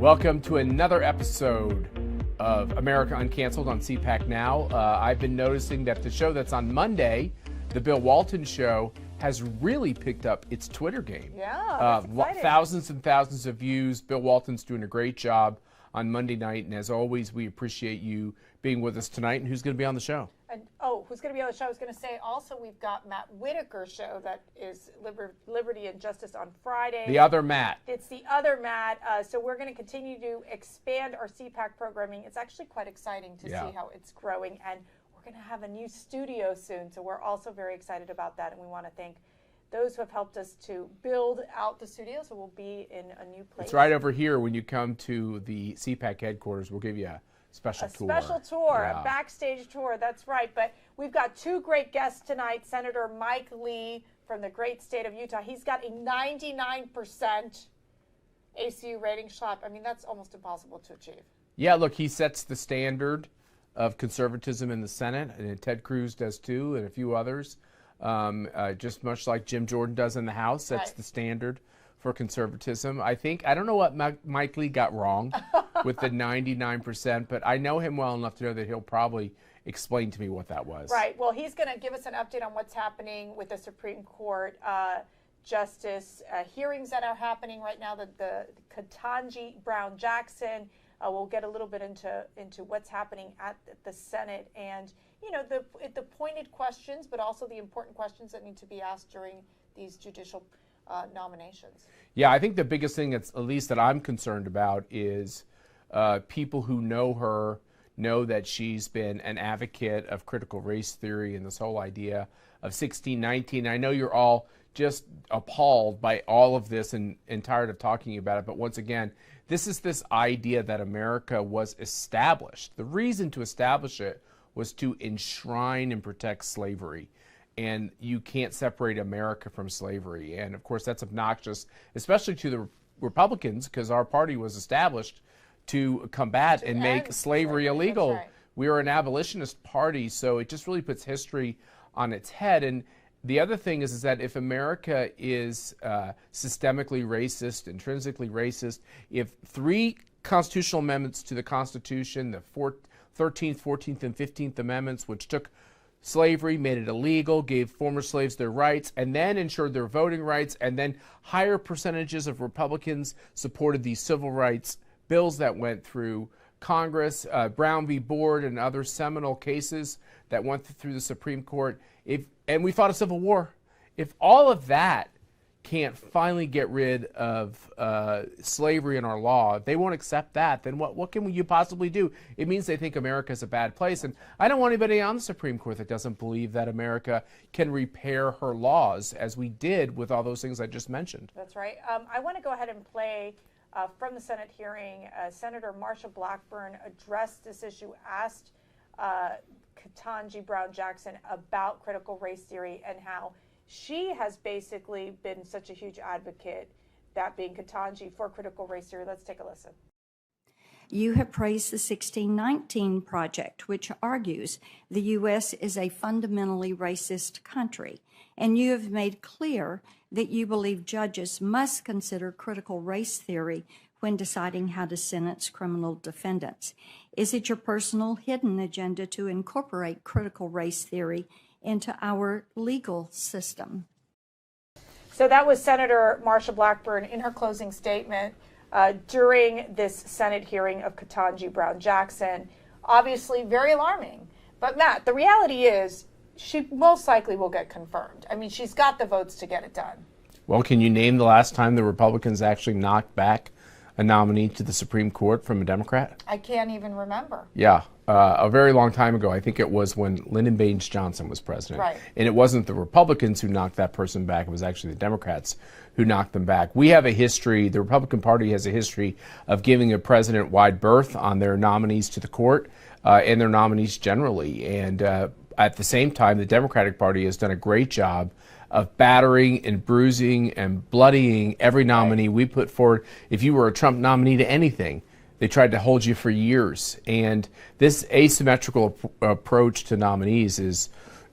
Welcome to another episode of America Uncanceled on CPAC Now. I've been noticing that the show that's on Monday, the Bill Walton Show, has really picked up its Twitter game. Yeah, thousands and thousands of views. Bill Walton's doing a great job on Monday night, and as always, we appreciate you being with us tonight. And who's going to be on the show? And who's going to be on the show? I was going to say also we've got Matt Whitaker's show that is Liberty and Justice on Friday. The other Matt. It's the other Matt. So we're going to continue to expand our CPAC programming. It's actually quite exciting to see how it's growing, and we're going to have a new studio soon. So we're also very excited about that, and we want to thank those who have helped us to build out the studio. So we'll be in a new place. It's right over here when you come to the CPAC headquarters. We'll give you a special tour. A backstage tour, that's right. But we've got two great guests tonight. Senator Mike Lee from the great state of Utah. He's got a 99% ACU rating. Schlapp. I mean, that's almost impossible to achieve. Yeah, look, he sets the standard of conservatism in the Senate, and Ted Cruz does too, and a few others. Just much like Jim Jordan does in the House, sets the standard for conservatism. I don't know what Mike Lee got wrong with the 99%, but I know him well enough to know that he'll probably explain to me what that was. Right. Well, he's going to give us an update on what's happening with the Supreme Court justice hearings that are happening right now. The Ketanji Brown Jackson. We'll get a little bit into what's happening at the Senate, and the pointed questions, but also the important questions that need to be asked during these judicial nominations. Yeah, I think the biggest thing at least that I'm concerned about is people who know her know that she's been an advocate of critical race theory and this whole idea of 1619. I know you're all just appalled by all of this and tired of talking about it, but once again, this is this idea that America was established. The reason to establish it was to enshrine and protect slavery. And you can't separate America from slavery. And of course, that's obnoxious, especially to the Republicans, because our party was established to combat and make slavery illegal. Right. We are an abolitionist party, so it just really puts history on its head. And the other thing is that if America is systemically racist, intrinsically racist, if 3 constitutional amendments to the Constitution, the 13th, 14th, and 15th Amendments, which took slavery, made it illegal, gave former slaves their rights, and then ensured their voting rights, and then higher percentages of Republicans supported these civil rights bills that went through Congress, Brown v. Board, and other seminal cases that went through the Supreme Court. And we fought a civil war. If all of that can't finally get rid of slavery in our law, if they won't accept that, then what can you possibly do? It means they think America is a bad place. And I don't want anybody on the Supreme Court that doesn't believe that America can repair her laws, as we did with all those things I just mentioned. That's right. I want to go ahead and play from the Senate hearing. Senator Marsha Blackburn addressed this issue, asked Ketanji Brown Jackson about critical race theory and how she has basically been such a huge advocate, that being Ketanji, for critical race theory. Let's take a listen. You have praised the 1619 Project, which argues the U.S. is a fundamentally racist country, and you have made clear that you believe judges must consider critical race theory when deciding how to sentence criminal defendants. Is it your personal hidden agenda to incorporate critical race theory into our legal system? So that was Senator Marsha Blackburn in her closing statement during this Senate hearing of Ketanji Brown Jackson. Obviously very alarming. But Matt, the reality is she most likely will get confirmed. I mean, she's got the votes to get it done. Well, can you name the last time the Republicans actually knocked back a nominee to the Supreme Court from a Democrat? I can't even remember. Yeah, a very long time ago. I think it was when Lyndon Baines Johnson was president. Right. And it wasn't the Republicans who knocked that person back. It was actually the Democrats who knocked them back. We have a history, the Republican Party has a history of giving a president wide berth on their nominees to the court and their nominees generally. And at the same time, the Democratic Party has done a great job of battering and bruising and bloodying every nominee we put forward. If you were a Trump nominee to anything, they tried to hold you for years. And this asymmetrical approach to nominees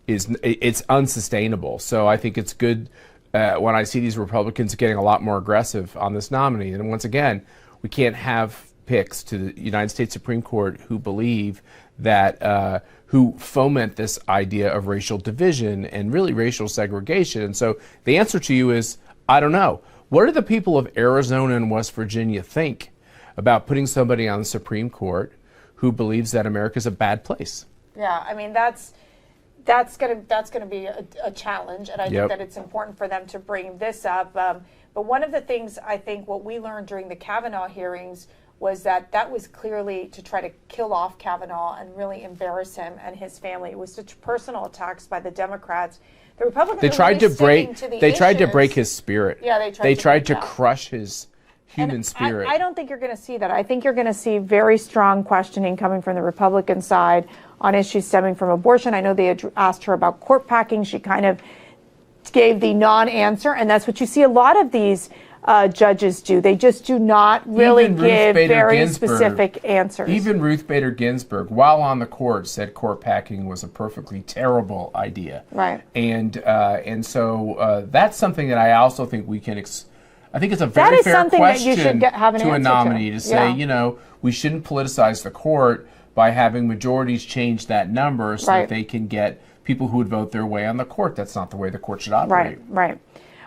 it's unsustainable. So I think it's good when I see these Republicans getting a lot more aggressive on this nominee. And once again, we can't have picks to the United States Supreme Court who believe that, who foment this idea of racial division and really racial segregation. And so the answer to you is, I don't know. What do the people of Arizona and West Virginia think about putting somebody on the Supreme Court who believes that America's a bad place? Yeah, I mean, that's gonna be a challenge, and I think that it's important for them to bring this up. But one of the things I think what we learned during the Kavanaugh hearings was that was clearly to try to kill off Kavanaugh and really embarrass him and his family. It was such personal attacks by the Democrats. The Republicans tried to break his spirit. Yeah, they tried to crush his human spirit. I don't think you're going to see that. I think you're going to see very strong questioning coming from the Republican side on issues stemming from abortion. I know they had asked her about court packing. She kind of gave the non-answer, and that's what you see a lot of these judges do. They just do not really give very specific answers. Even Ruth Bader Ginsburg, while on the court, said court packing was a perfectly terrible idea. Right. And so that's something that I also think we can. I think it's a very fair question to a nominee to say, you know, we shouldn't politicize the court by having majorities change that number so that they can get people who would vote their way on the court. That's not the way the court should operate. Right.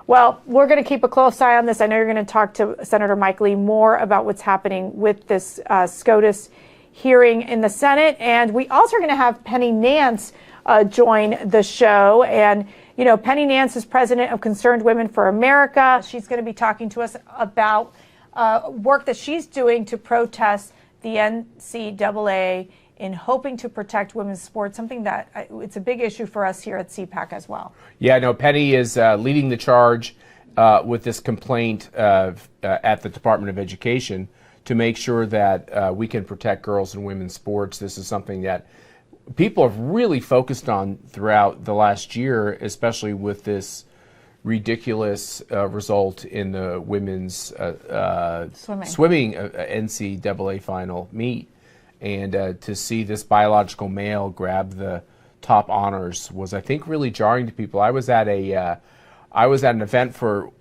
Well, we're going to keep a close eye on this. I know you're going to talk to Senator Mike Lee more about what's happening with this SCOTUS hearing in the Senate. And we also are going to have Penny Nance join the show. And, you know, Penny Nance is president of Concerned Women for America. She's going to be talking to us about work that she's doing to protest the NCAA in hoping to protect women's sports, something that it's a big issue for us here at CPAC as well. Yeah, no, Penny is leading the charge with this complaint at the Department of Education to make sure that we can protect girls and women's sports. This is something that people have really focused on throughout the last year, especially with this ridiculous result in the women's swimming NCAA final meet. And to see this biological male grab the top honors was, I think, really jarring to people. I was at an event for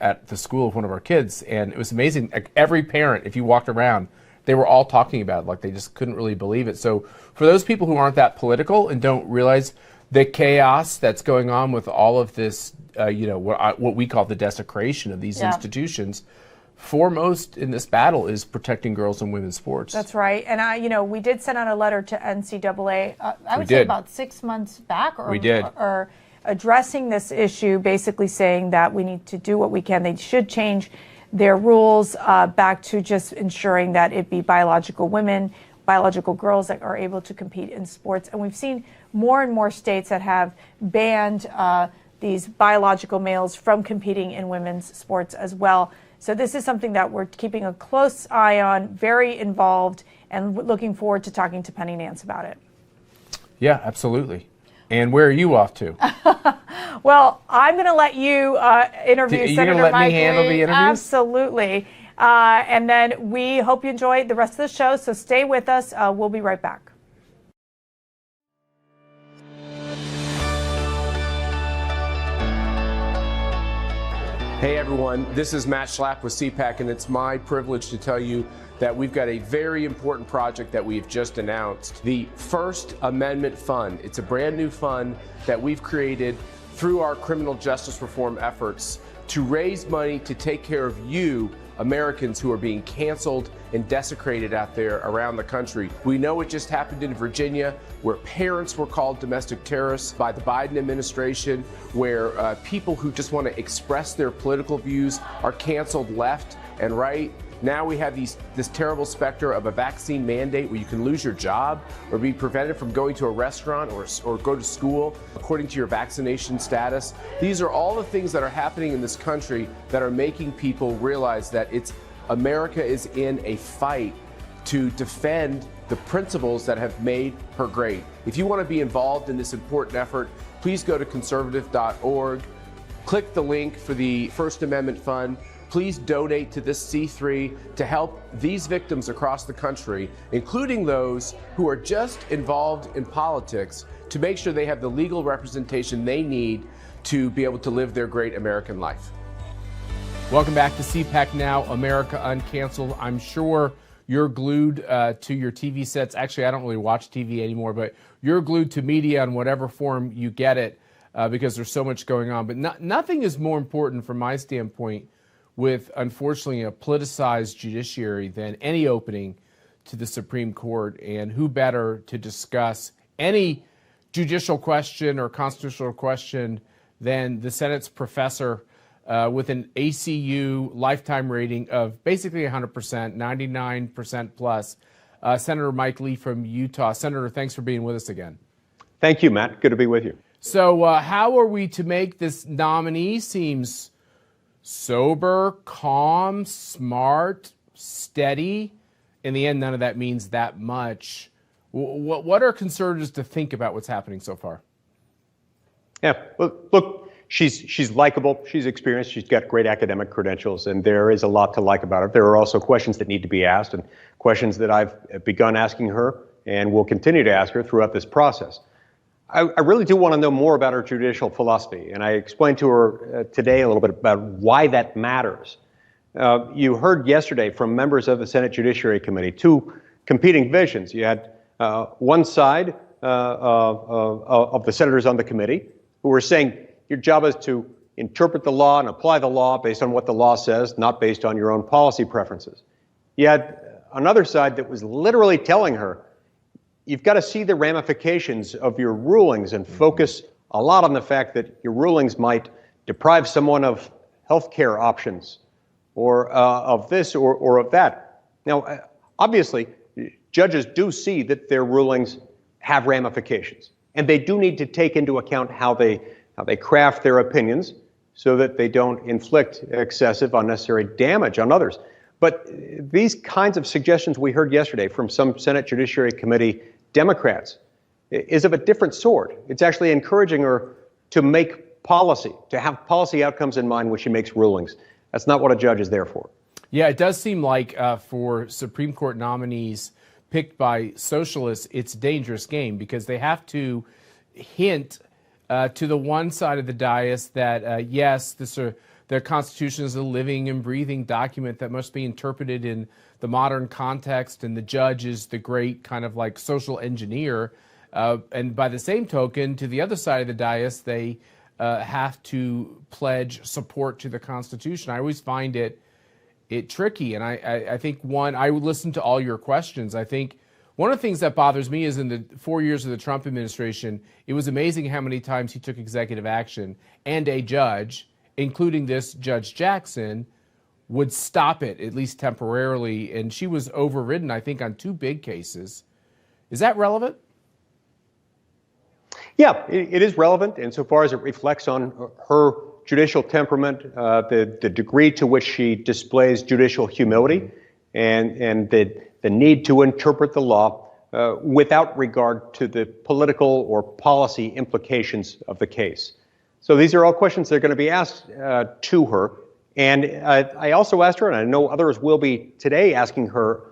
at the school of one of our kids, and it was amazing. Like, every parent, if you walked around, they were all talking about it. Like, they just couldn't really believe it. So for those people who aren't that political and don't realize the chaos that's going on with all of this, you know, what we call the desecration of these institutions, foremost in this battle is protecting girls and women's sports. That's right. And, you know, we did send out a letter to NCAA, I would say about 6 months back, or addressing this issue, basically saying that we need to do what we can. They should change their rules back to just ensuring that it be biological women, biological girls that are able to compete in sports. And we've seen more and more states that have banned these biological males from competing in women's sports as well. So this is something that we're keeping a close eye on, very involved, and looking forward to talking to Penny Nance about it. Yeah, absolutely. And where are you off to? Well, I'm going to let you interview Senator Mike Lee. You're going to let me handle the interviews? Absolutely. And then we hope you enjoy the rest of the show, so stay with us. We'll be right back. Hey everyone, this is Matt Schlapp with CPAC, and it's my privilege to tell you that we've got a very important project that we've just announced, the First Amendment Fund. It's a brand new fund that we've created through our criminal justice reform efforts to raise money to take care of you, Americans who are being canceled and desecrated out there around the country. We know it just happened in Virginia, where parents were called domestic terrorists by the Biden administration, where people who just want to express their political views are canceled left and right. Now we have this terrible specter of a vaccine mandate where you can lose your job or be prevented from going to a restaurant or go to school according to your vaccination status. These are all the things that are happening in this country that are making people realize that America is in a fight to defend the principles that have made her great. If you want to be involved in this important effort, please go to conservative.org, click the link for the First Amendment Fund. Please donate to this C3 to help these victims across the country, including those who are just involved in politics, to make sure they have the legal representation they need to be able to live their great American life. Welcome back to CPAC Now, America Uncanceled. I'm sure you're glued to your TV sets. Actually, I don't really watch TV anymore, but you're glued to media in whatever form you get it because there's so much going on. But nothing is more important from my standpoint with, unfortunately, a politicized judiciary than any opening to the Supreme Court. And who better to discuss any judicial question or constitutional question than the Senate's professor with an ACU lifetime rating of basically 100%, 99% plus, Senator Mike Lee from Utah. Senator, thanks for being with us again. Thank you, Matt. Good to be with you. So how are we to make this nominee seems sober, calm, smart, steady? In the end, none of that means that much. What are conservatives to think about what's happening so far? Yeah, look, she's likable, she's experienced, she's got great academic credentials, and there is a lot to like about her. There are also questions that need to be asked, and questions that I've begun asking her and will continue to ask her throughout this process. I really do want to know more about her judicial philosophy, and I explained to her today a little bit about why that matters. You heard yesterday from members of the Senate Judiciary Committee two competing visions. You had one side of the senators on the committee who were saying your job is to interpret the law and apply the law based on what the law says, not based on your own policy preferences. You had another side that was literally telling her, you've got to see the ramifications of your rulings and focus a lot on the fact that your rulings might deprive someone of health care options or of this or of that. Now, obviously, judges do see that their rulings have ramifications, and they do need to take into account how they craft their opinions so that they don't inflict excessive, unnecessary damage on others. But these kinds of suggestions we heard yesterday from some Senate Judiciary Committee Democrats is of a different sort. It's actually encouraging her to make policy, to have policy outcomes in mind when she makes rulings. That's not what a judge is there for. Yeah, it does seem like for Supreme Court nominees picked by socialists, it's a dangerous game because they have to hint to the one side of the dais that, yes, the Constitution is a living and breathing document that must be interpreted in the modern context, and the judge is the great kind of like social engineer. And by the same token, to the other side of the dais, they have to pledge support to the Constitution. I always find it tricky, and I think I would listen to all your questions. I think one of the things that bothers me is in the 4 years of the Trump administration, it was amazing how many times he took executive action and a judge, including this Judge Jackson, would stop it, at least temporarily, and she was overridden, I think, on two big cases. Is that relevant? Yeah, it is relevant insofar as it reflects on her judicial temperament, the degree to which she displays judicial humility, and the need to interpret the law without regard to the political or policy implications of the case. So these are all questions that are going to be asked to her. And I also asked her, and I know others will be today asking her,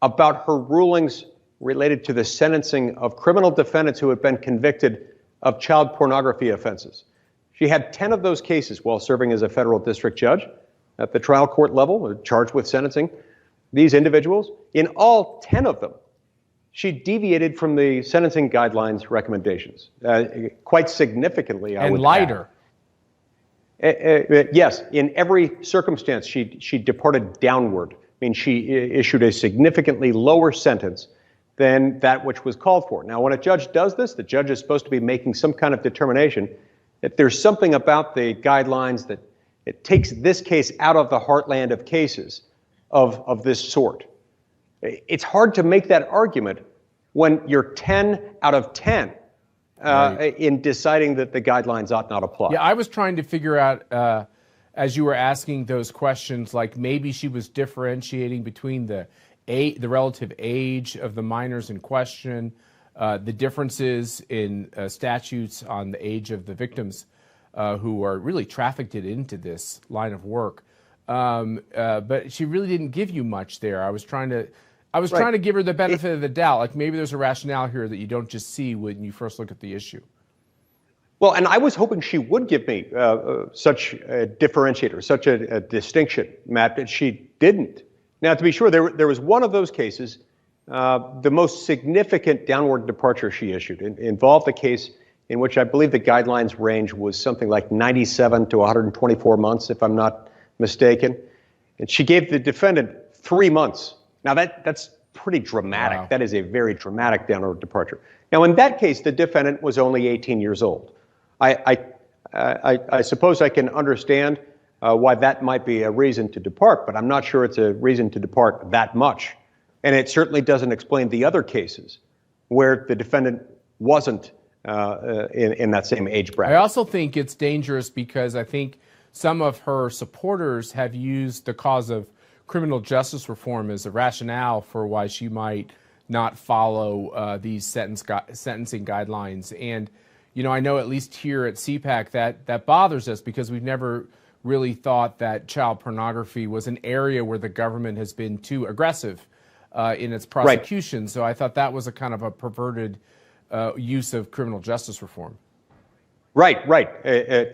about her rulings related to the sentencing of criminal defendants who have been convicted of child pornography offenses. She had 10 of those cases while serving as a federal district judge at the trial court level, charged with sentencing these individuals. In all 10 of them, she deviated from the sentencing guidelines recommendations quite significantly, I would add. And lighter. Yes, in every circumstance, she departed downward. I mean, she issued a significantly lower sentence than that which was called for. Now, when a judge does this, the judge is supposed to be making some kind of determination that there's something about the guidelines that it takes this case out of the heartland of cases of this sort. It's hard to make that argument when you're 10 out of 10 right, in deciding that the guidelines ought not apply. Yeah, I was trying to figure out, as you were asking those questions, like maybe she was differentiating between the relative age of the minors in question, the differences in statutes on the age of the victims who are really trafficked into this line of work. But she really didn't give you much there. I was trying to give her the benefit of the doubt. Like maybe there's a rationale here that you don't just see when you first look at the issue. Well, and I was hoping she would give me such a differentiator, such a distinction, Matt, but she didn't. Now, to be sure, there was one of those cases, the most significant downward departure she issued involved a case in which I believe the guidelines range was something like 97 to 124 months, if I'm not mistaken. And she gave the defendant 3 months. Now, that's pretty dramatic. Wow. That is a very dramatic downward departure. Now, in that case, the defendant was only 18 years old. I suppose I can understand why that might be a reason to depart, but I'm not sure it's a reason to depart that much. And it certainly doesn't explain the other cases where the defendant wasn't in that same age bracket. I also think it's dangerous because I think some of her supporters have used the cause of criminal justice reform as a rationale for why she might not follow these sentencing guidelines. And you know, I know at least here at CPAC that bothers us because we've never really thought that child pornography was an area where the government has been too aggressive in its prosecution. Right. So I thought that was a kind of a perverted use of criminal justice reform. Right.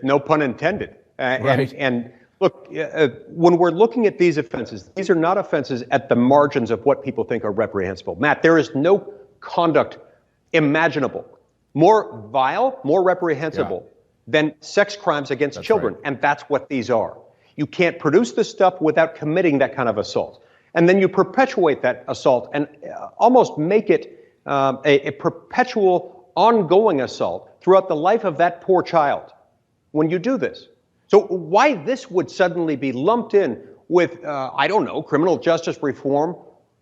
No pun intended. Right. And look, when we're looking at these offenses, these are not offenses at the margins of what people think are reprehensible. Matt, there is no conduct imaginable more vile, more reprehensible than sex crimes against children. Right. And that's what these are. You can't produce this stuff without committing that kind of assault. And then you perpetuate that assault and almost make it a perpetual, ongoing assault throughout the life of that poor child when you do this. So why this would suddenly be lumped in with, I don't know, criminal justice reform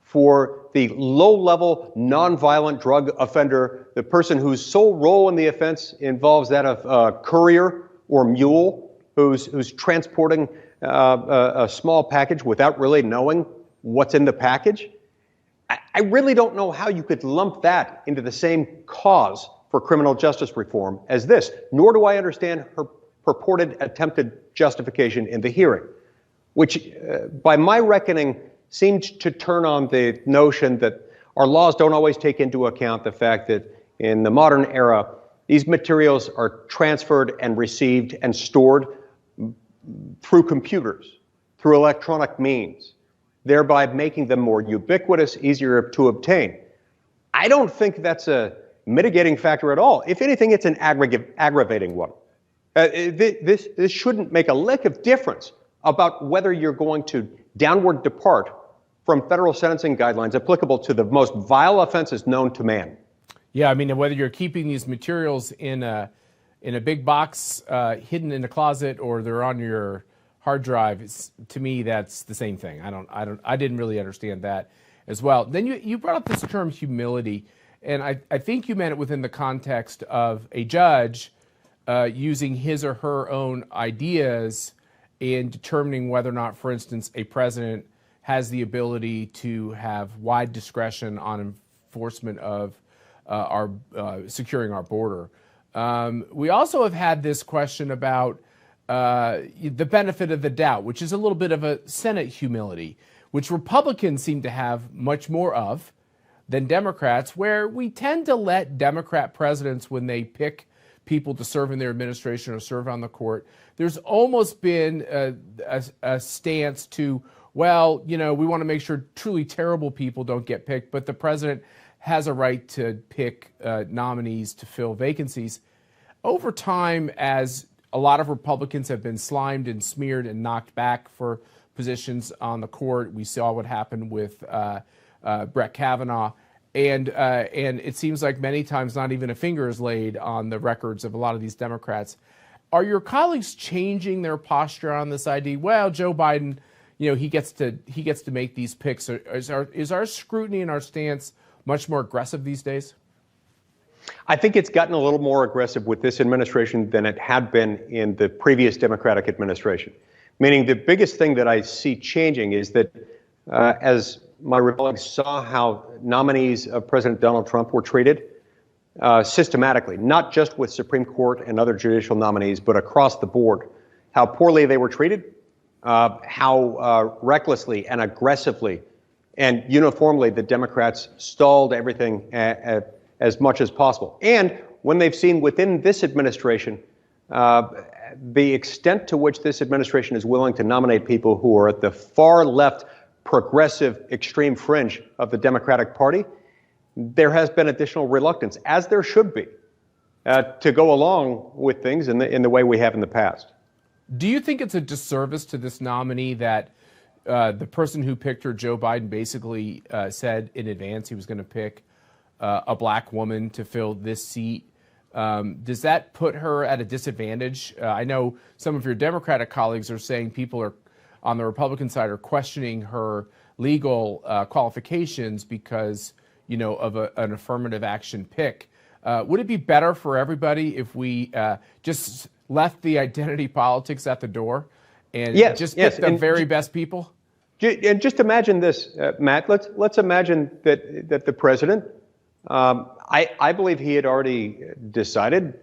for the low-level, nonviolent drug offender, the person whose sole role in the offense involves that of courier or mule, who's transporting a small package without really knowing what's in the package. I really don't know how you could lump that into the same cause for criminal justice reform as this, nor do I understand her purported attempted justification in the hearing, which, by my reckoning, seemed to turn on the notion that our laws don't always take into account the fact that in the modern era, these materials are transferred and received and stored through computers, through electronic means, thereby making them more ubiquitous, easier to obtain. I don't think that's a mitigating factor at all. If anything, it's an aggravating one. This shouldn't make a lick of difference about whether you're going to downward depart from federal sentencing guidelines applicable to the most vile offenses known to man. Yeah, I mean, whether you're keeping these materials in a big box hidden in a closet or they're on your hard drive, to me that's the same thing. I didn't really understand that as well. Then you brought up this term humility, and I think you meant it within the context of a judge using his or her own ideas in determining whether or not, for instance, a president has the ability to have wide discretion on enforcement of our securing our border. We also have had this question about the benefit of the doubt, which is a little bit of a Senate humility, which Republicans seem to have much more of than Democrats, where we tend to let Democrat presidents, when they pick people to serve in their administration or serve on the court, there's almost been a stance to, well, you know, we want to make sure truly terrible people don't get picked, but the president has a right to pick nominees to fill vacancies. Over time, as a lot of Republicans have been slimed and smeared and knocked back for positions on the court, we saw what happened with Brett Kavanaugh. And it seems like many times not even a finger is laid on the records of a lot of these Democrats. Are your colleagues changing their posture on this idea? Well, Joe Biden, you know, he gets to make these picks. Is our scrutiny and our stance much more aggressive these days? I think it's gotten a little more aggressive with this administration than it had been in the previous Democratic administration. Meaning the biggest thing that I see changing is that as my colleagues saw how nominees of President Donald Trump were treated systematically, not just with Supreme Court and other judicial nominees, but across the board, how poorly they were treated, how recklessly and aggressively and uniformly the Democrats stalled everything as much as possible. And when they've seen within this administration the extent to which this administration is willing to nominate people who are at the far left, progressive, extreme fringe of the Democratic Party, there has been additional reluctance, as there should be, to go along with things in the way we have in the past. Do you think it's a disservice to this nominee that the person who picked her, Joe Biden, basically said in advance he was going to pick a black woman to fill this seat? Does that put her at a disadvantage? I know some of your Democratic colleagues are saying people are on the Republican side are questioning her legal qualifications because, you know, of an affirmative action pick. Would it be better for everybody if we just left the identity politics at the door and just pick the very best people? And just imagine this, Matt. Let's imagine that the president, I believe he had already decided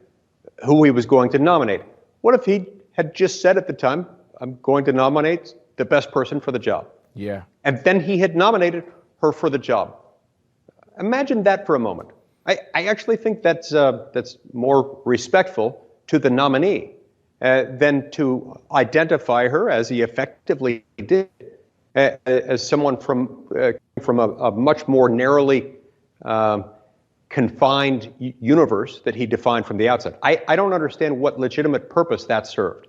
who he was going to nominate. What if he had just said at the time, I'm going to nominate the best person for the job? Yeah. And then he had nominated her for the job. Imagine that for a moment. I actually think that's more respectful to the nominee than to identify her, as he effectively did, as someone from a much more narrowly confined universe that he defined from the outset. I don't understand what legitimate purpose that served.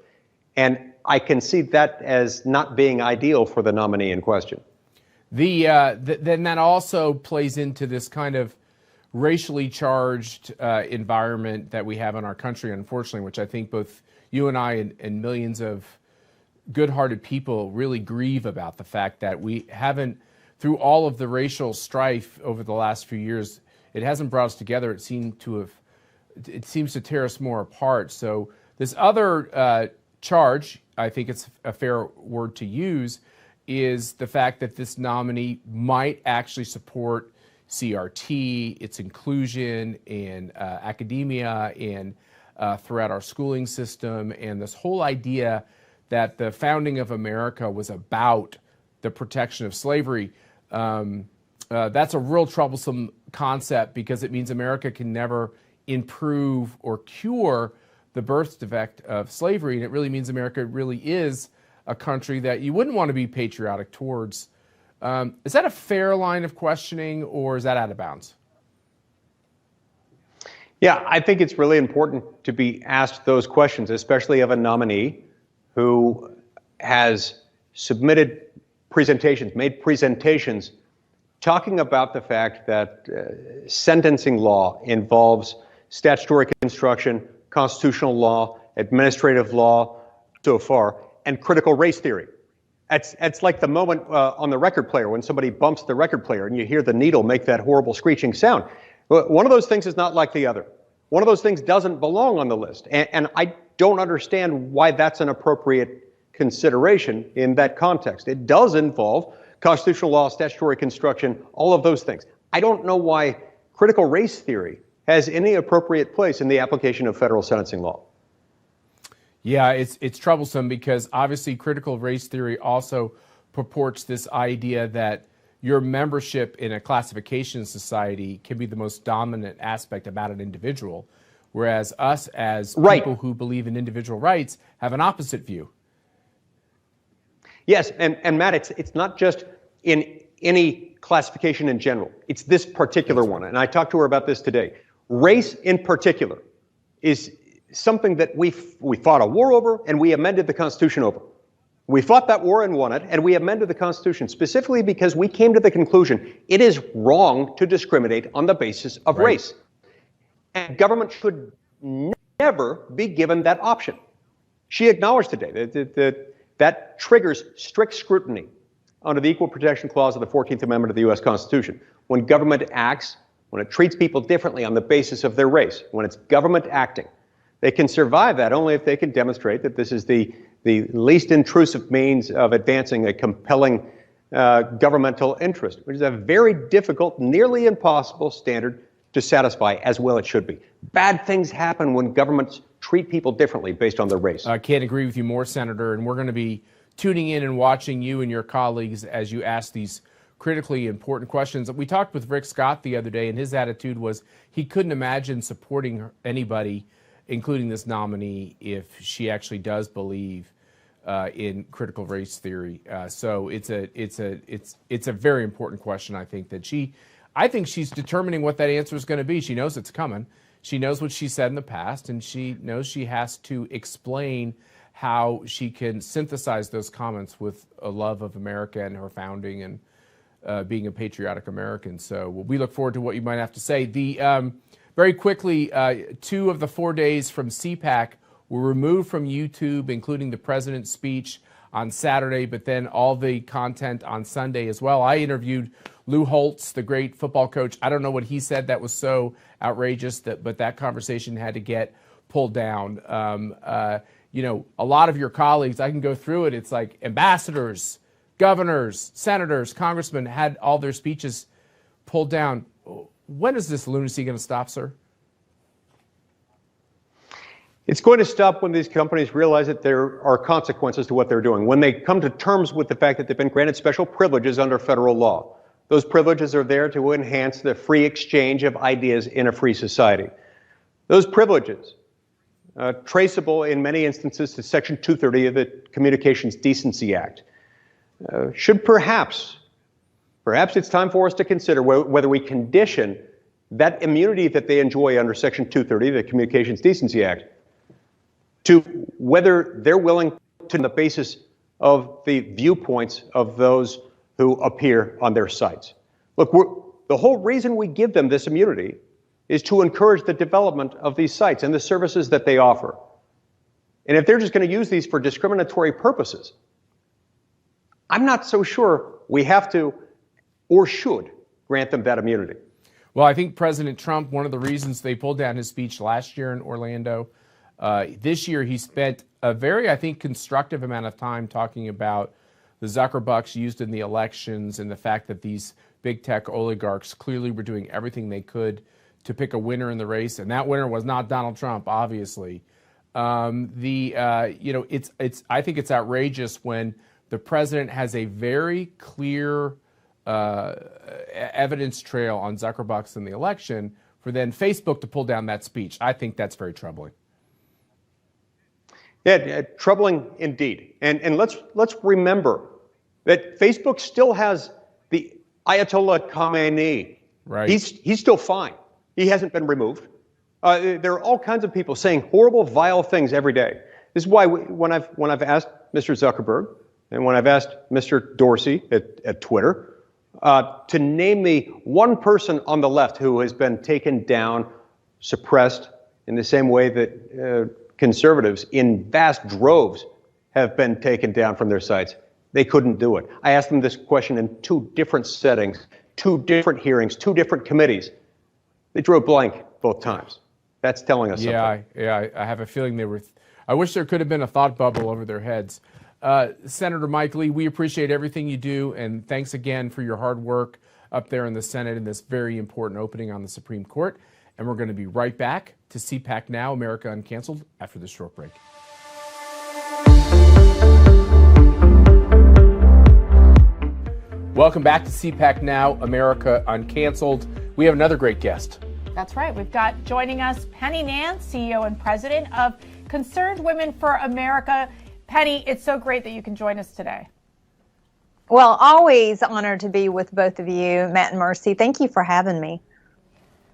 And I can see that as not being ideal for the nominee in question. Then that also plays into this kind of racially charged environment that we have in our country, unfortunately, which I think both you and I and millions of good-hearted people really grieve about, the fact that we haven't, through all of the racial strife over the last few years, it hasn't brought us together. It seems to tear us more apart. So this other charge, I think it's a fair word to use, is the fact that this nominee might actually support CRT, its inclusion in academia and throughout our schooling system, and this whole idea that the founding of America was about the protection of slavery. That's a real troublesome concept because it means America can never improve or cure the birth defect of slavery, and it really means America really is a country that you wouldn't want to be patriotic towards. Is that a fair line of questioning, or is that out of bounds? Yeah, I think it's really important to be asked those questions, especially of a nominee who has submitted presentations, made presentations talking about the fact that sentencing law involves statutory construction, constitutional law, administrative law, so far, and critical race theory. It's like the moment on the record player when somebody bumps the record player and you hear the needle make that horrible screeching sound. One of those things is not like the other. One of those things doesn't belong on the list. And I don't understand why that's an appropriate consideration in that context. It does involve constitutional law, statutory construction, all of those things. I don't know why critical race theory has any appropriate place in the application of federal sentencing law. Yeah, it's troublesome because obviously critical race theory also purports this idea that your membership in a classification society can be the most dominant aspect about an individual, whereas us as people who believe in individual rights have an opposite view. Yes, and Matt, it's not just in any classification in general. It's this particular one, and I talked to her about this today. Race in particular is something that we fought a war over and we amended the Constitution over. We fought that war and won it, and we amended the Constitution specifically because we came to the conclusion it is wrong to discriminate on the basis of race. And government should never be given that option. She acknowledged today that triggers strict scrutiny under the Equal Protection Clause of the 14th Amendment of the U.S. Constitution. When government acts, when it treats people differently on the basis of their race, when it's government acting, they can survive that only if they can demonstrate that this is the least intrusive means of advancing a compelling governmental interest, which is a very difficult, nearly impossible standard to satisfy, as well it should be. Bad things happen when governments treat people differently based on their race. I can't agree with you more, Senator, and we're going to be tuning in and watching you and your colleagues as you ask these critically important questions. We talked with Rick Scott the other day, and his attitude was he couldn't imagine supporting anybody, including this nominee, if she actually does believe in critical race theory. So it's a very important question. I think she's determining what that answer is going to be. She knows it's coming. She knows what she said in the past, and she knows she has to explain how she can synthesize those comments with a love of America and her founding and being a patriotic American. So we look forward to what you might have to say. Very quickly, 2 of the 4 days from CPAC were removed from YouTube, including the president's speech on Saturday, but then all the content on Sunday as well. I interviewed Lou Holtz, the great football coach. I don't know what he said that was so outrageous, but that conversation had to get pulled down. You know, a lot of your colleagues, I can go through it, it's like ambassadors, governors, senators, congressmen had all their speeches pulled down. When is this lunacy going to stop, sir? It's going to stop when these companies realize that there are consequences to what they're doing, when they come to terms with the fact that they've been granted special privileges under federal law. Those privileges are there to enhance the free exchange of ideas in a free society. Those privileges, traceable in many instances to Section 230 of the Communications Decency Act, should perhaps it's time for us to consider whether we condition that immunity that they enjoy under Section 230 of the Communications Decency Act to whether they're willing to, on the basis of the viewpoints of those who appear on their sites. Look, the whole reason we give them this immunity is to encourage the development of these sites and the services that they offer. And if they're just going to use these for discriminatory purposes, I'm not so sure we have to or should grant them that immunity. Well, I think President Trump, one of the reasons they pulled down his speech last year in Orlando, this year he spent a very, I think, constructive amount of time talking about the Zuckerbucks used in the elections and the fact that these big tech oligarchs clearly were doing everything they could to pick a winner in the race, and that winner was not Donald Trump, obviously. I think it's outrageous when the president has a very clear evidence trail on Zuckerbucks in the election for then Facebook to pull down that speech. I think that's very troubling. Yeah, troubling indeed. And let's remember that Facebook still has the Ayatollah Khamenei. Right. He's still fine. He hasn't been removed. There are all kinds of people saying horrible, vile things every day. This is why when I've asked Mr. Zuckerberg and when I've asked Mr. Dorsey at Twitter to name me one person on the left who has been taken down, suppressed in the same way that conservatives in vast droves have been taken down from their sites, they couldn't do it. I asked them this question in 2 different settings, 2 different hearings, 2 different committees. They drew a blank both times. That's telling us something. I have a feeling they were. I wish there could have been a thought bubble over their heads. Senator Mike Lee, we appreciate everything you do, and thanks again for your hard work up there in the Senate in this very important opening on the Supreme Court. And we're going to be right back to CPAC Now, America Uncanceled, after this short break. Welcome back to CPAC Now, America Uncanceled. We have another great guest. That's right. We've got joining us Penny Nance, CEO and president of Concerned Women for America. Penny, it's so great that you can join us today. Well, always honored to be with both of you, Matt and Mercy. Thank you for having me.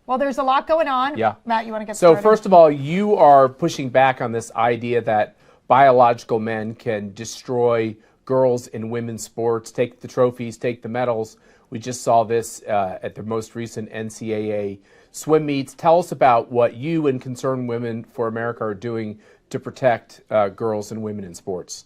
Well, there's a lot going on. Yeah. Matt, you want to get started? So first of all, you are pushing back on this idea that biological men can destroy girls in women's sports, take the trophies, take the medals. We just saw this at the most recent NCAA swim meets. Tell us about what you and Concerned Women for America are doing to protect girls and women in sports.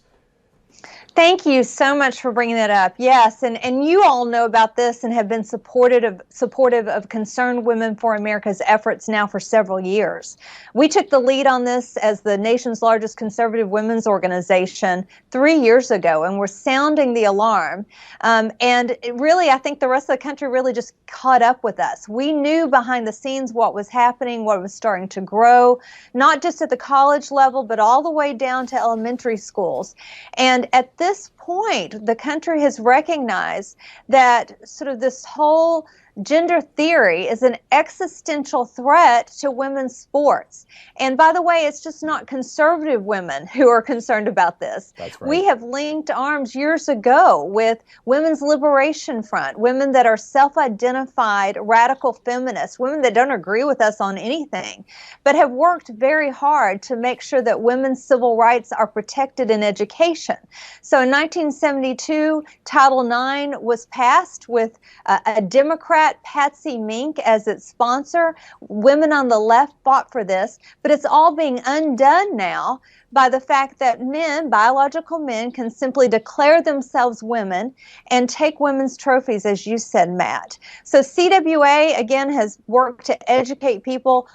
Thank you so much for bringing that up. Yes, and you all know about this and have been supportive of Concerned Women for America's efforts now for several years. We took the lead on this as the nation's largest conservative women's organization 3 years ago, and we're sounding the alarm. And really, I think the rest of the country really just caught up with us. We knew behind the scenes what was happening, what was starting to grow, not just at the college level, but all the way down to elementary schools. And And at this point, the country has recognized that sort of this whole gender theory is an existential threat to women's sports. And by the way, it's just not conservative women who are concerned about this. That's right. We have linked arms years ago with Women's Liberation Front, women that are self-identified radical feminists, women that don't agree with us on anything, but have worked very hard to make sure that women's civil rights are protected in education. So in 1972, Title IX was passed with a Democrat, Patsy Mink, as its sponsor. Women on the left fought for this, but it's all being undone now by the fact that men, biological men, can simply declare themselves women and take women's trophies, as you said, Matt. So CWA, again, has worked to educate people,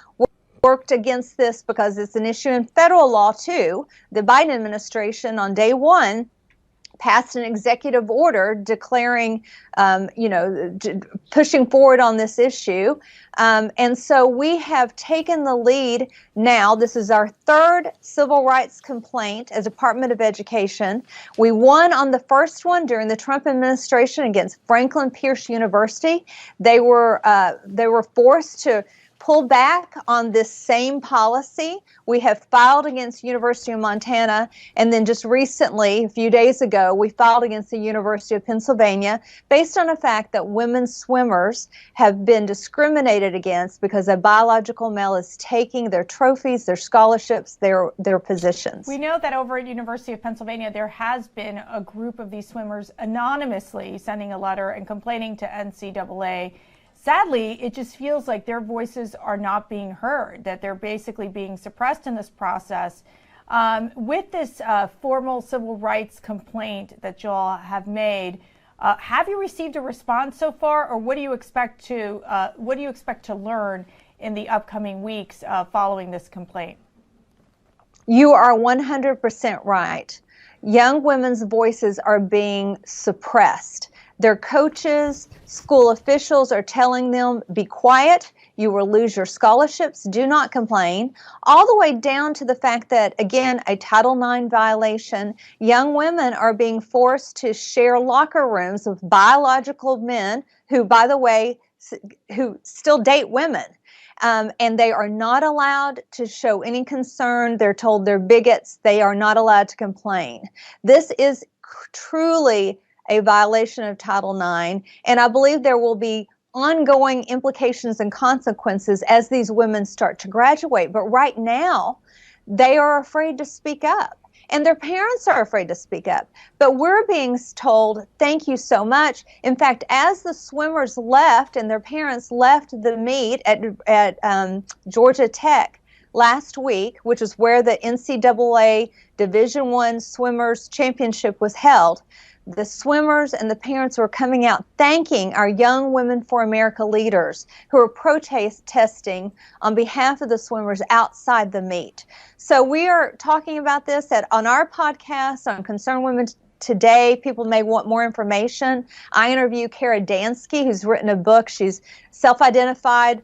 worked against this because it's an issue in federal law, too. The Biden administration, on day one, passed an executive order declaring, pushing forward on this issue. And so we have taken the lead now. This is our third civil rights complaint as Department of Education. We won on the first one during the Trump administration against Franklin Pierce University. They were forced to pull back on this same policy. We have filed against University of Montana, and then just recently, a few days ago, we filed against the University of Pennsylvania based on the fact that women swimmers have been discriminated against because a biological male is taking their trophies, their scholarships, their positions. We know that over at University of Pennsylvania, there has been a group of these swimmers anonymously sending a letter and complaining to NCAA. Sadly, it just feels like their voices are not being heard, that they're basically being suppressed in this process. With this formal civil rights complaint that you all have made, have you received a response so far, or what do you expect to learn in the upcoming weeks following this complaint? You are 100% right. Young women's voices are being suppressed. Their coaches, school officials are telling them, be quiet, you will lose your scholarships, do not complain, all the way down to the fact that, again, a Title IX violation, young women are being forced to share locker rooms with biological men who, by the way, who still date women. And they are not allowed to show any concern. They're told they're bigots. They are not allowed to complain. This is truly a violation of Title IX, and I believe there will be ongoing implications and consequences as these women start to graduate. But right now, they are afraid to speak up, and their parents are afraid to speak up. But we're being told, thank you so much. In fact, as the swimmers left and their parents left the meet at Georgia Tech last week, which is where the NCAA Division I Swimmers Championship was held, the swimmers and the parents were coming out thanking our Young Women for America leaders who are protesting on behalf of the swimmers outside the meet. So we are talking about this on our podcast on Concerned Women Today. People may want more information. I interview Kara Dansky, who's written a book. She's self-identified,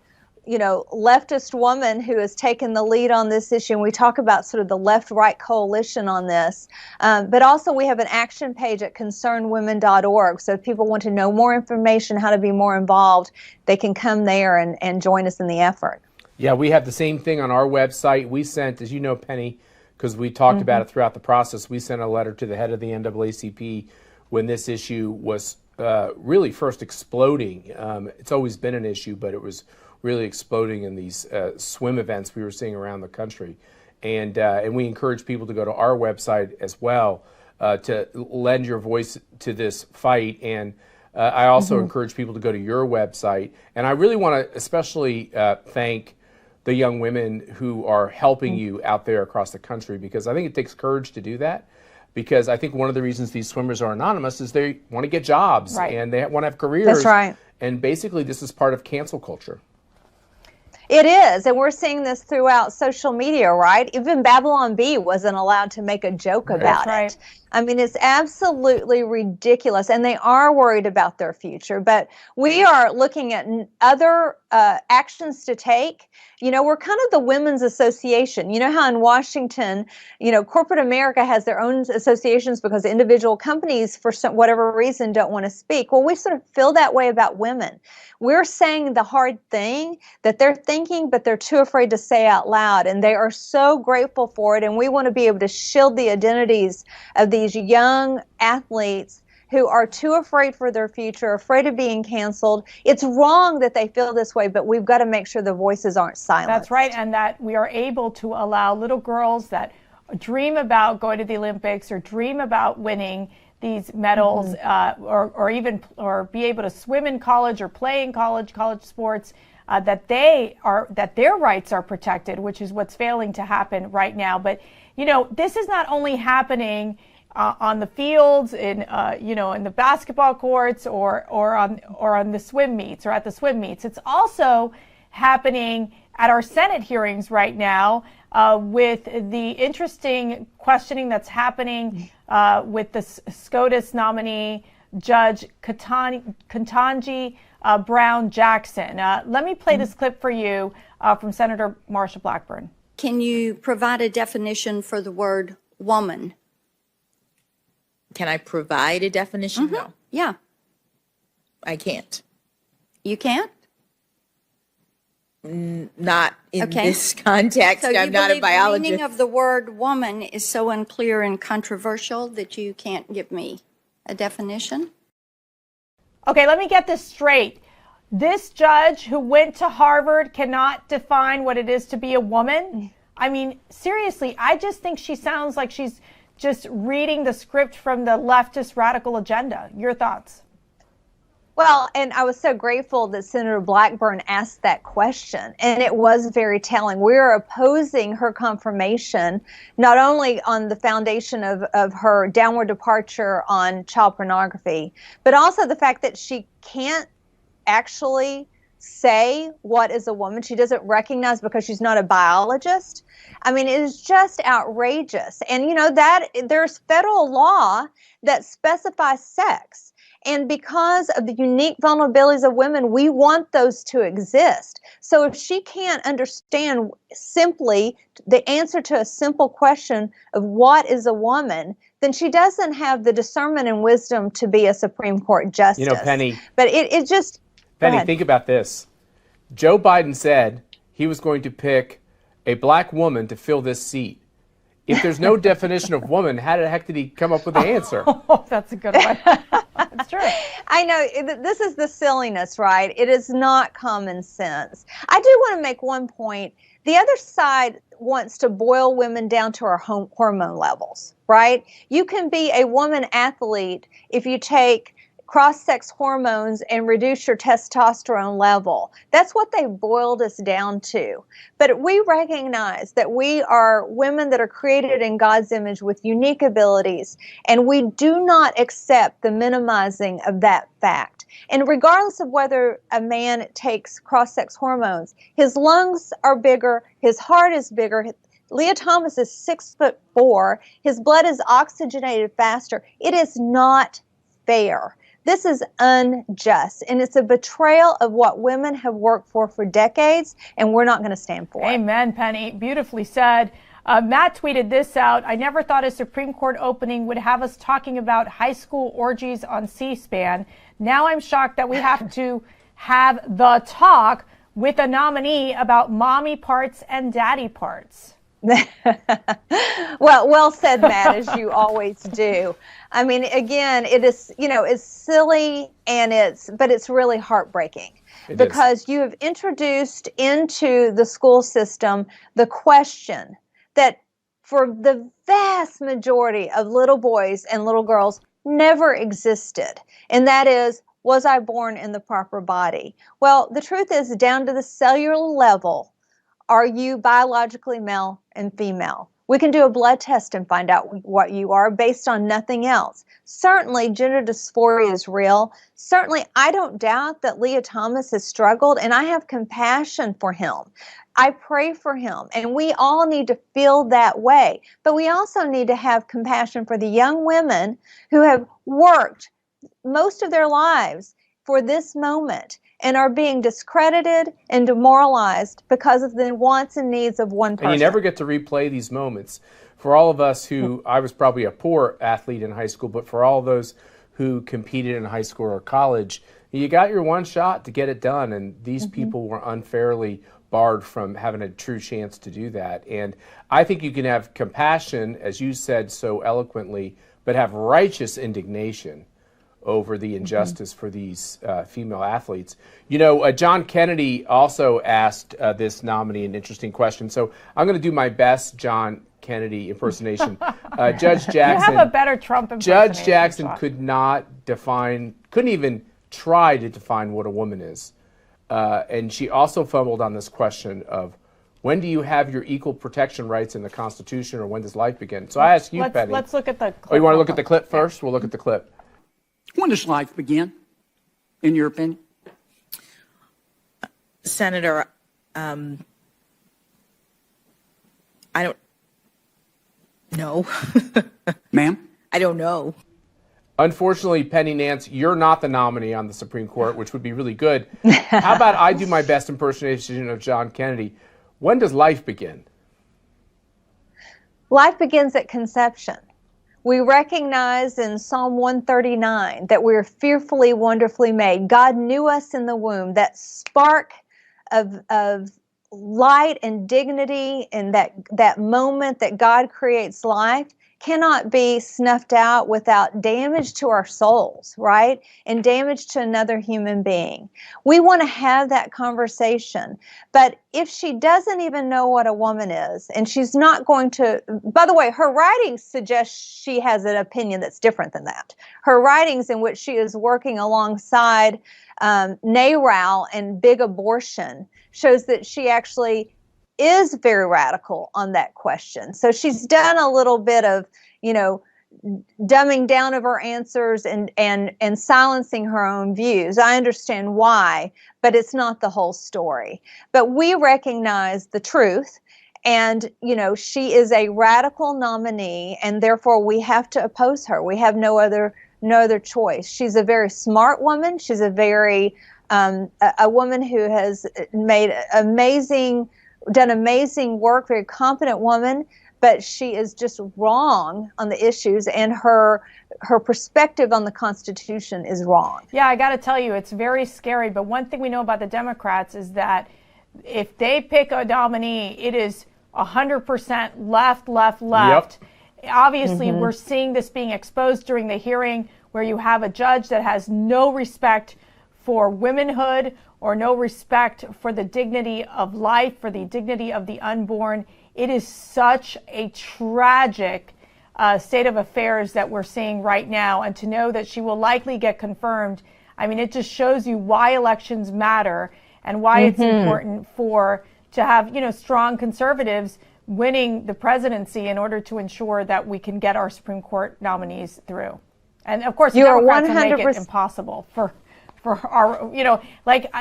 leftist woman who has taken the lead on this issue. And we talk about sort of the left-right coalition on this. But also we have an action page at concernedwomen.org. So if people want to know more information, how to be more involved, they can come there and join us in the effort. Yeah, we have the same thing on our website. We sent, as you know, Penny, because we talked about it throughout the process, we sent a letter to the head of the NAACP when this issue was really first exploding. It's always been an issue, but it was really exploding in these swim events we were seeing around the country. And we encourage people to go to our website as well to lend your voice to this fight. And I also encourage people to go to your website. And I really want to especially thank the young women who are helping you out there across the country, because I think it takes courage to do that. Because I think one of the reasons these swimmers are anonymous is they want to get jobs and they want to have careers. That's right. And basically this is part of cancel culture. It is, and we're seeing this throughout social media, right? Even Babylon Bee wasn't allowed to make a joke about it. I mean, it's absolutely ridiculous, and they are worried about their future. But we are looking at other actions to take. You know, we're kind of the women's association. You know how in Washington, you know, corporate America has their own associations because individual companies, for whatever reason, don't want to speak. Well, we sort of feel that way about women. We're saying the hard thing that they're thinking, but they're too afraid to say out loud. And they are so grateful for it. And we want to be able to shield the identities of these young athletes who are too afraid for their future, afraid of being canceled. It's wrong that they feel this way, but we've got to make sure the voices aren't silenced. That's right. And that we are able to allow little girls that dream about going to the Olympics or dream about winning these medals, or be able to swim in college or play in college sports, that their rights are protected, which is what's failing to happen right now. But you know, this is not only happening on the fields, in the basketball courts, or on the swim meets, or at the swim meets. It's also happening at our Senate hearings right now, with the interesting questioning that's happening with the SCOTUS nominee, Judge Ketanji Brown Jackson. Let me play this clip for you from Senator Marsha Blackburn. Can you provide a definition for the word woman? Can I provide a definition? No. Yeah. I can't. You can't? Not in this context. So I'm not a biologist. The meaning of the word woman is so unclear and controversial that you can't give me a definition? Okay, let me get this straight. This judge who went to Harvard cannot define what it is to be a woman? I mean, seriously, I just think she sounds like she's just reading the script from the leftist radical agenda. Your thoughts? Well, and I was so grateful that Senator Blackburn asked that question, and it was very telling. We're opposing her confirmation, not only on the foundation of her downward departure on child pornography, but also the fact that she can't actually say what is a woman. She doesn't recognize because she's not a biologist. I mean, it is just outrageous. And, you know, that there's federal law that specifies sex. And because of the unique vulnerabilities of women, we want those to exist. So if she can't understand simply the answer to a simple question of what is a woman, then she doesn't have the discernment and wisdom to be a Supreme Court justice. You know, Penny. But it just... Penny, think about this. Joe Biden said he was going to pick a black woman to fill this seat. If there's no definition of woman, how the heck did he come up with the answer? Oh, that's a good one. That's true. I know, this is the silliness, right? It is not common sense. I do want to make one point. The other side wants to boil women down to our hormone levels, right? You can be a woman athlete if you take cross-sex hormones and reduce your testosterone level. That's what they boiled us down to. But we recognize that we are women that are created in God's image with unique abilities, and we do not accept the minimizing of that fact. And regardless of whether a man takes cross-sex hormones, his lungs are bigger, his heart is bigger. Leah Thomas is 6'4". His blood is oxygenated faster. It is not fair. This is unjust, and it's a betrayal of what women have worked for decades, and we're not going to stand for it. Amen, Penny. Beautifully said. Matt tweeted this out. I never thought a Supreme Court opening would have us talking about high school orgies on C-SPAN. Now I'm shocked that we have to have the talk with a nominee about mommy parts and daddy parts. Well said, Matt, as you always do. I mean, again, it is, you know, it's silly but it's really heartbreaking because you have introduced into the school system the question that for the vast majority of little boys and little girls never existed. And that is, was I born in the proper body? Well, the truth is, down to the cellular level, are you biologically male and female? We can do a blood test and find out what you are based on nothing else. Certainly, gender dysphoria is real. Certainly, I don't doubt that Leah Thomas has struggled, and I have compassion for him. I pray for him, and we all need to feel that way. But we also need to have compassion for the young women who have worked most of their lives for this moment and are being discredited and demoralized because of the wants and needs of one person. And you never get to replay these moments. For all of us who, I was probably a poor athlete in high school, but for all those who competed in high school or college, you got your one shot to get it done, and these people were unfairly barred from having a true chance to do that. And I think you can have compassion, as you said so eloquently, but have righteous indignation over the injustice for these female athletes. You know, John Kennedy also asked this nominee an interesting question. So I'm going to do my best John Kennedy impersonation. Judge Jackson. You have a better Trump impersonation. Judge Jackson could not define, couldn't even try to define what a woman is. And she also fumbled on this question of, when do you have your equal protection rights in the Constitution, or when does life begin? So I ask you, Penny. Let's look at the clip. Oh, you want to look at the clip first? We'll look at the clip. When does life begin, in your opinion? Senator, I don't know. Ma'am? I don't know. Unfortunately, Penny Nance, you're not the nominee on the Supreme Court, which would be really good. How about I do my best impersonation of John Kennedy? When does life begin? Life begins at conception. We recognize in Psalm 139 that we're fearfully, wonderfully made. God knew us in the womb. That spark of light and dignity in that moment that God creates life cannot be snuffed out without damage to our souls, right? And damage to another human being. We want to have that conversation. But if she doesn't even know what a woman is, and she's not going to, by the way, her writings suggest she has an opinion that's different than that. Her writings in which she is working alongside NARAL and big abortion shows that she actually is very radical on that question. So she's done a little bit of, dumbing down of her answers and silencing her own views. I understand why, but it's not the whole story. But we recognize the truth, and, she is a radical nominee, and therefore we have to oppose her. We have no other choice. She's a very smart woman. She's a very a woman who has done amazing work, very competent woman, but she is just wrong on the issues, and her perspective on the Constitution is wrong. Yeah, I got to tell you, it's very scary. But one thing we know about the Democrats is that if they pick a nominee, it is 100% left. Yep. Obviously, we're seeing this being exposed during the hearing, where you have a judge that has no respect for womanhood, or no respect for the dignity of life, for the dignity of the unborn. It is such a tragic state of affairs that we're seeing right now. And to know that she will likely get confirmed, I mean, it just shows you why elections matter and why it's important to have, strong conservatives winning the presidency in order to ensure that we can get our Supreme Court nominees through. And of course, Democrats will make it impossible for our,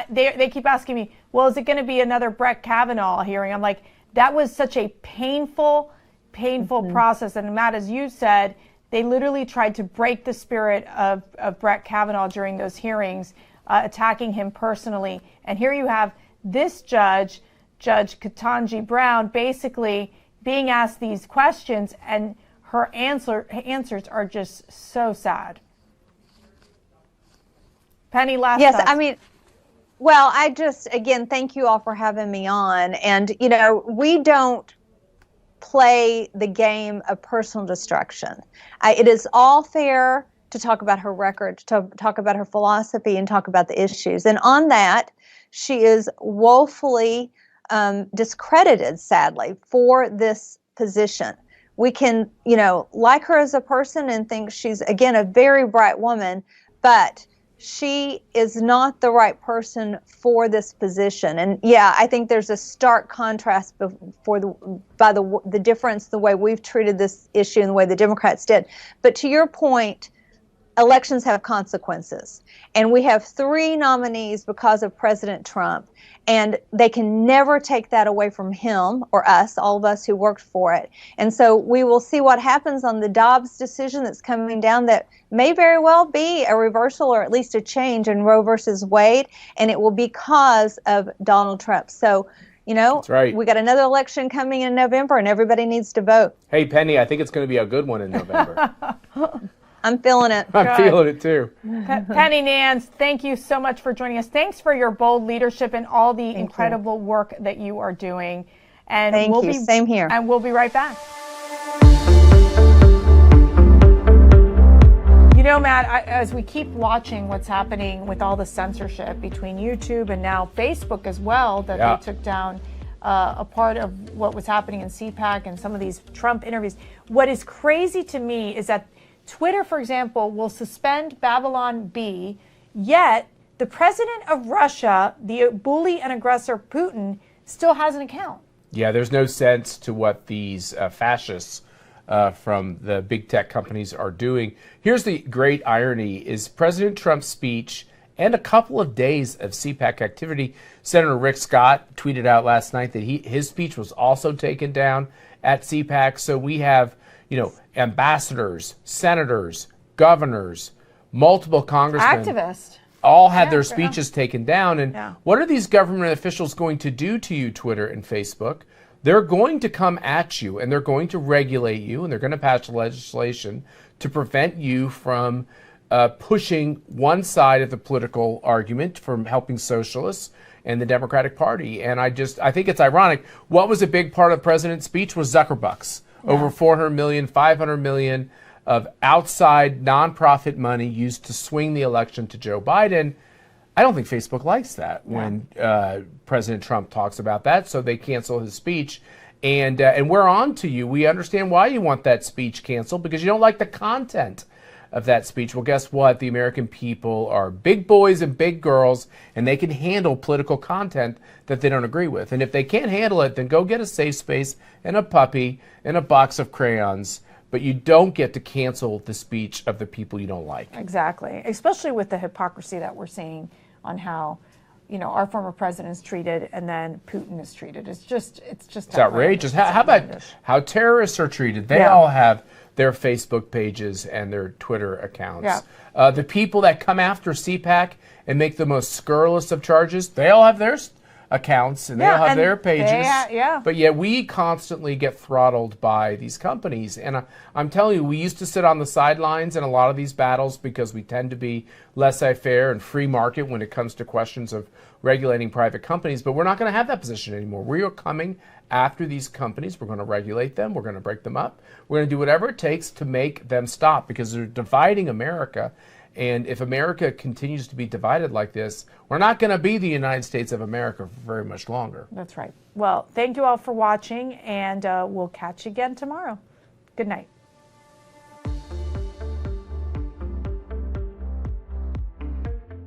they keep asking me, well, is it going to be another Brett Kavanaugh hearing? I'm like, that was such a painful process. And Matt, as you said, they literally tried to break the spirit of Brett Kavanaugh during those hearings, attacking him personally. And here you have this Judge Ketanji Brown, basically being asked these questions, and her answers are just so sad. Penny, last Yes, thoughts. I mean, well, again, thank you all for having me on. And, we don't play the game of personal destruction. It is all fair to talk about her record, to talk about her philosophy, and talk about the issues. And on that, she is woefully discredited, sadly, for this position. We can, like her as a person and think she's, again, a very bright woman, but she is not the right person for this position. And yeah, I think there's a stark contrast by the difference, the way we've treated this issue and the way the Democrats did. But to your point, elections have consequences. And we have 3 nominees because of President Trump. And they can never take that away from him or us, all of us who worked for it. And so we will see what happens on the Dobbs decision that's coming down that may very well be a reversal or at least a change in Roe versus Wade. And it will be because of Donald Trump. So, you know, That's right. We got another election coming in November and everybody needs to vote. Hey, Penny, I think it's going to be a good one in November. I'm feeling it. I'm feeling it too. Penny, Nance, thank you so much for joining us. Thanks for your bold leadership and all the incredible work that you are doing. And Thank you. Same here. And we'll be right back. You know, Matt, as we keep watching what's happening with all the censorship between YouTube and now Facebook as well, that they took down a part of what was happening in CPAC and some of these Trump interviews. What is crazy to me is that Twitter, for example, will suspend Babylon Bee, yet the president of Russia, the bully and aggressor Putin, still has an account. Yeah, there's no sense to what these fascists from the big tech companies are doing. Here's the great irony is President Trump's speech and a couple of days of CPAC activity. Senator Rick Scott tweeted out last night that his speech was also taken down at CPAC. So we have, you know, ambassadors, senators, governors, multiple congressmen. Activists. All had their speeches taken down. And Yeah. what are these government officials going to do to you, Twitter and Facebook? They're going to come at you and they're going to regulate you and they're going to pass legislation to prevent you from pushing one side of the political argument, from helping socialists and the Democratic Party. And I think it's ironic. What was a big part of the president's speech was Zuckerbucks. Over 400 million, 500 million of outside nonprofit money used to swing the election to Joe Biden. I don't think Facebook likes that when President Trump talks about that, so they cancel his speech. And we're on to you. We understand why you want that speech canceled, because you don't like the content of that speech. Well, guess what? The American people are big boys and big girls, and they can handle political content that they don't agree with. And if they can't handle it, then go get a safe space and a puppy and a box of crayons. But you don't get to cancel the speech of the people you don't like. Exactly, especially with the hypocrisy that we're seeing on how, you know, our former president is treated and then Putin is treated. It's outrageous. How about how terrorists are treated? They all have their Facebook pages and their Twitter accounts. Yeah. The people that come after CPAC and make the most scurrilous of charges, they all have their accounts and they all have their pages. But yet we constantly get throttled by these companies. And I'm telling you, we used to sit on the sidelines in a lot of these battles because we tend to be laissez-faire and free market when it comes to questions of regulating private companies. But we're not going to have that position anymore. We are coming after these companies. We're going to regulate them. We're going to break them up. We're going to do whatever it takes to make them stop, because they're dividing America. And if America continues to be divided like this, we're not going to be the United States of America for very much longer. That's right. Well, thank you all for watching, and we'll catch you again tomorrow. Good night.